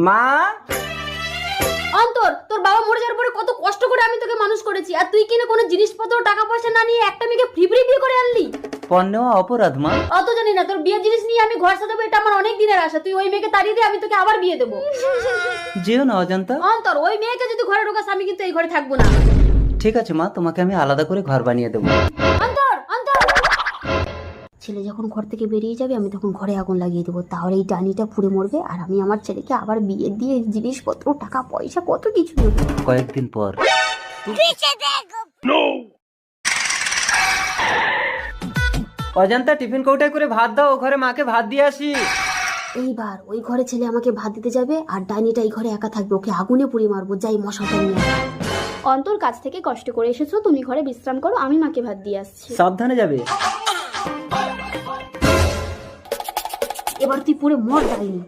মা, অন্তর, তোর বাবা মরে যাওয়ার পরে কত কষ্ট করে আমি তোকে মানুষ করেছি, আর তুই কিনা কোনো জিনিসপত্র টাকা পয়সা না নিয়ে একটা মেয়েকে ফ্রি বিয়ে করে আনলি। পণ্য অপরাধ মা। অত জানি না, তোর বিয়ের জিনিস নিয়ে আমি ঘর সাজাবো, এটা আমার অনেক দিনের আশা। তুই ওই মেয়েকে তাড়িয়ে দে, আমি তোকে আবার বিয়ে দেবো। যেও না অজান্তা। অন্তর, ওই মেয়েকে যদি ঘরে ঢোকাস আমি কিন্তু এই ঘরে থাকবো না। ঠিক আছে মা, তোমাকে আমি আলাদা করে ঘর বানিয়ে দেবো। অন্তর, অন্তর। ছেলে যখন ঘর থেকে বেরিয়ে যাবে আমি তখন ঘরে আগুন লাগিয়ে দেবো, তাহলে এই ডানিটা পুড়ে মরবে আর আমি আমার ছেলেকে আবার বিয়ে দিয়ে জিনিসপত্র টাকা পয়সা কত কিছু দেবো। কয়েকদিন পর। অজান্তা, টিফিন কৌটায় করে ভাত দাও, ও ঘরে মাকে ভাত দিয়ে আসি। এইবার ওই ঘরে ছেলে আমাকে ভাত দিতে যাবে আর ডাইনিটা এই ঘরে একা থাকবে, ওকে আগুনে পুড়ে মারবো। যাই মশাটা নিয়ে। অন্তর, কাছ থেকে কষ্ট করে এসেছো, তুমি ঘরে বিশ্রাম করো, আমি মাকে ভাত দিয়ে আসছি। সাবধানে যাবে। এবার তুই পুরো মর ডাইনি।